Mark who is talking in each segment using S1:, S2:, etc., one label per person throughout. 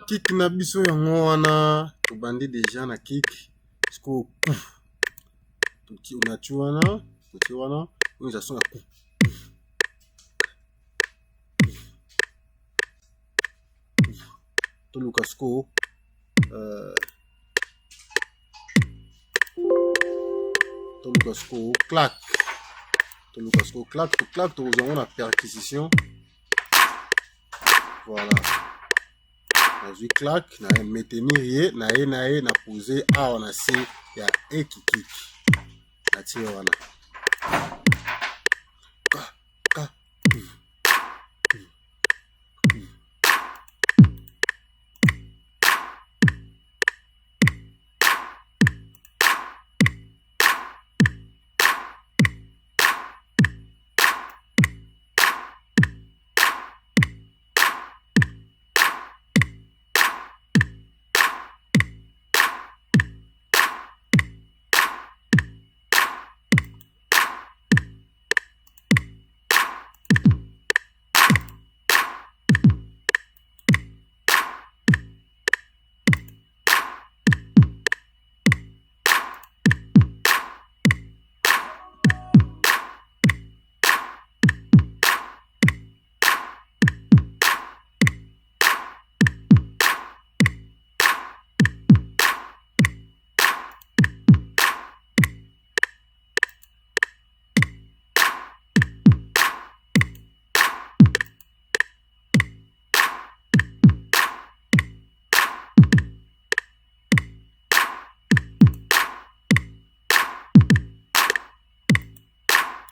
S1: Kick na biso yango wana tobandi déjà na kick siko tuki unati wana tuki wana unza songa toluka siko toluka siko clac toluka siko clac to clac to ozango na perquisition voilà. Je claque, na maintenir na poser a on a c ya e qui kick na tie wana ka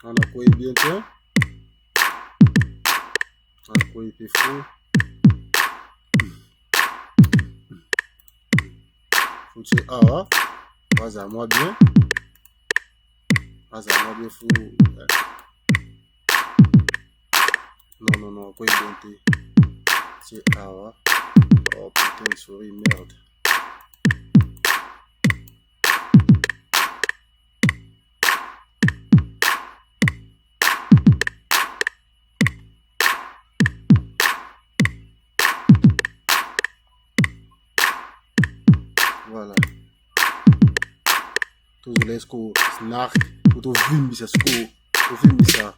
S1: on a quoi bien fait on a quoi été fou faut que ah vas à moi bien fou non quoi bien fait c'est ah oh putain sorry merde. Voilà. Tout le laisse qu'on snark, tout vime ça sco, tout vime ça.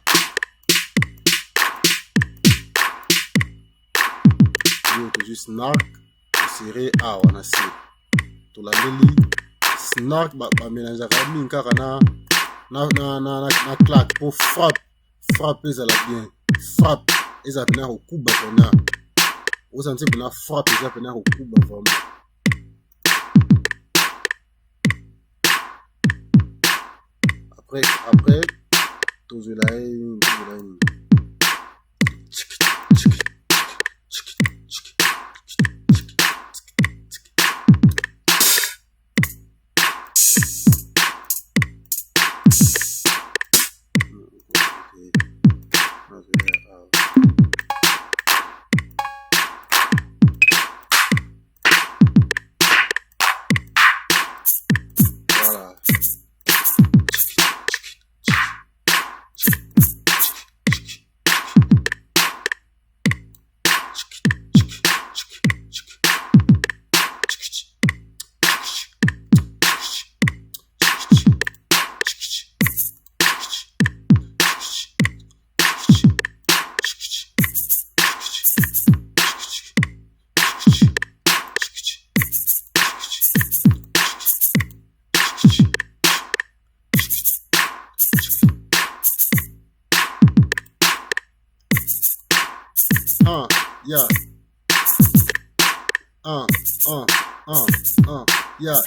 S1: Tout juste snark, serré à on a c'est. Tout la meli snark ba mélange à mine car na claque pour frapper ça la bien. Frappe et ça venir au coup batona. Vous sentez qu'on a frappé ça venir au coup vraiment. Après, tout cela yeah. Yeah.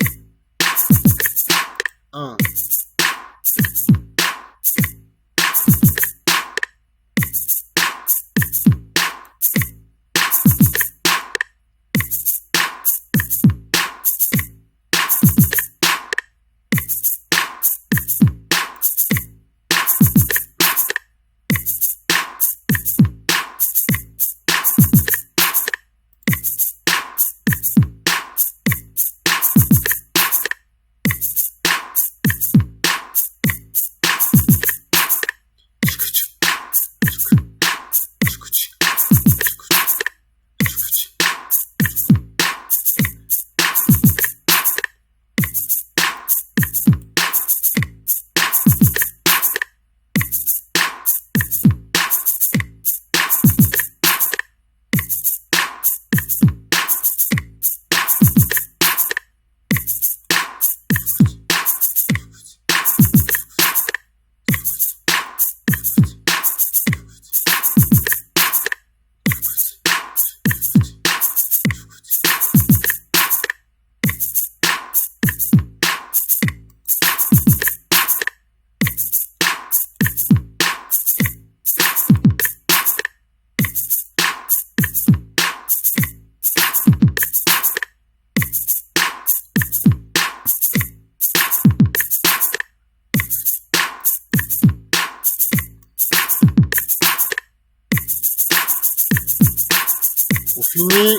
S1: fini,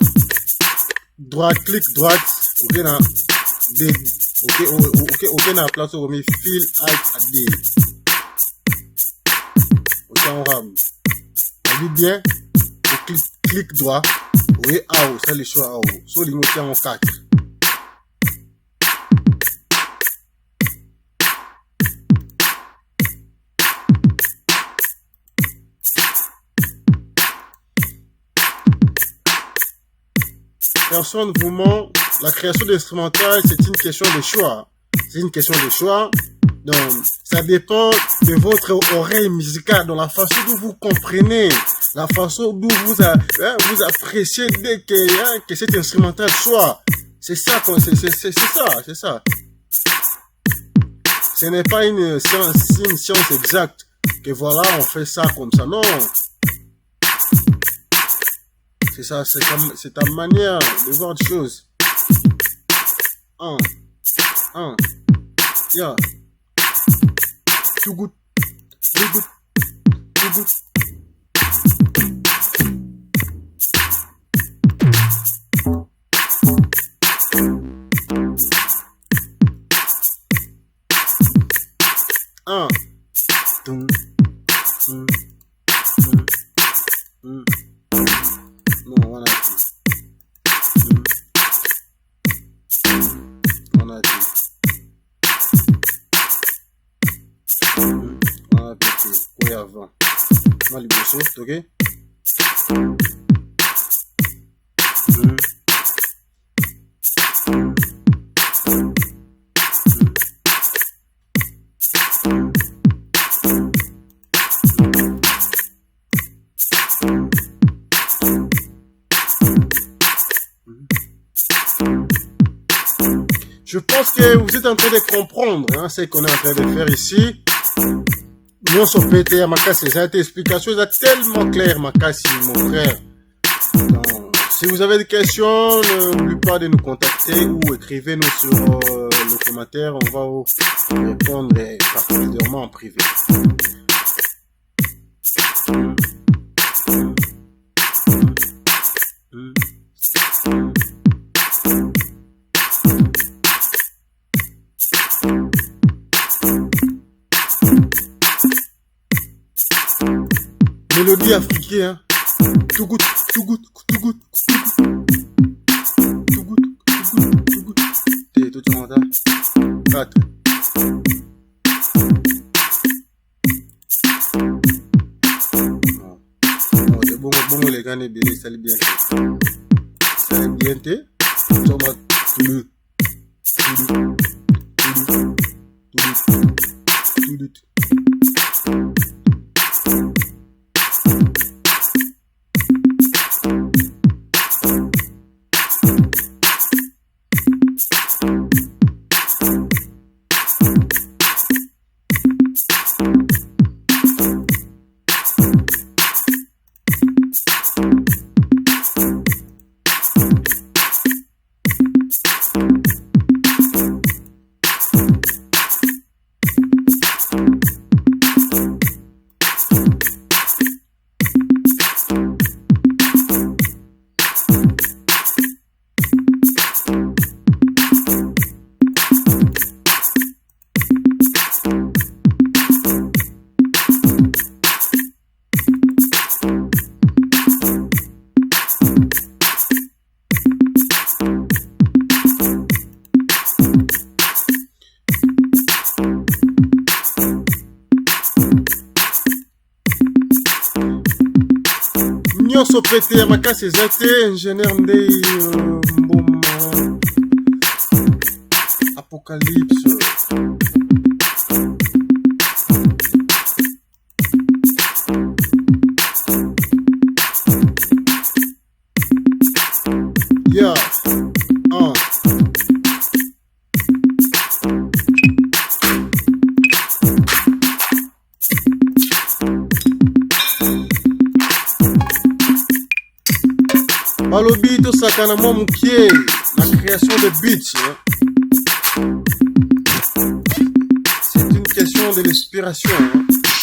S1: droite, clic droite, ok, na, ok, na place où on met fil, alt, D. Ok, on rame. On dit bien, clic droit, oui, AO, ça les choix AO. So, les mots en 4. Personne vous ment, la création d'instrumental, c'est une question de choix. C'est une question de choix. Donc, ça dépend de votre oreille musicale, dans la façon dont vous comprenez, la façon dont vous appréciez dès que cet instrumental soit. C'est ça, c'est ça. Ce n'est pas une science exacte, que voilà, on fait ça comme ça, non. C'est ça, c'est ta manière de voir les choses. Yeah. Too good. Non, voilà. On a dit. Oui, avant. Moi, les bossos, ok? Je pense que vous êtes en train de comprendre ce qu'on est en train de faire ici. Nous sommes pétés à Makassi. Ça a été explication tellement claire, Makassi, mon frère. Donc, si vous avez des questions, n'oubliez pas de nous contacter ou écrivez-nous sur le commentaire. On va vous répondre particulièrement en privé. Mélodie africaine, tout good. T'es tout le monde, 4. C'est bon, les gars, ça allait bien. Ça allait bien, t'es. Nioson pété à Makassi, c'était ingénieur de Apocalypse. Yeah. Balobi to sakana mo mukie, la création de beats. C'est une question de l'inspiration.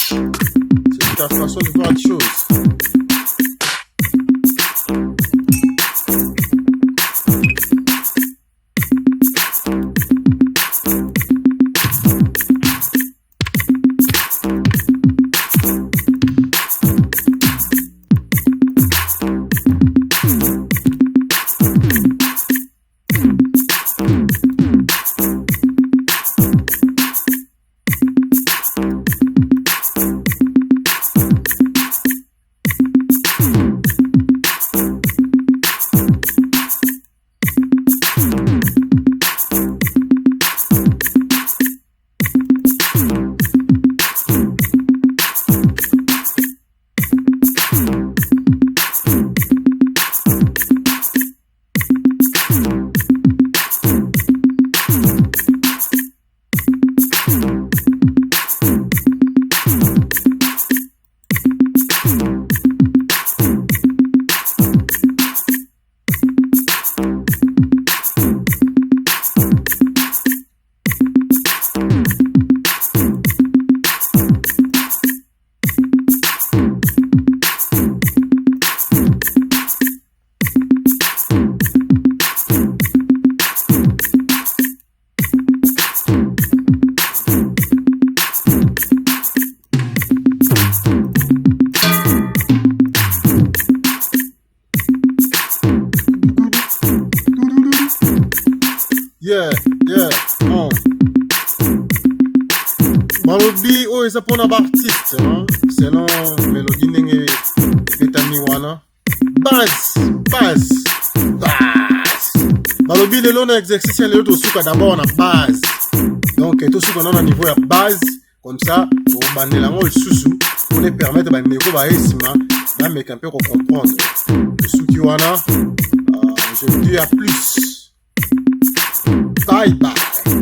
S1: C'est ta façon de voir les choses. ça pour un artiste, hein? Selon mélodie n'engé pétami wana. Base. Balobi le long exercice le autre suka d'abord na base. Donc tout ce qu'on a au niveau de base comme ça pour bander la ngol susu pour les permettre ba ndeko ba esima ba meka peu comprendre. Ce qui wana je dis à plus. Bye bye.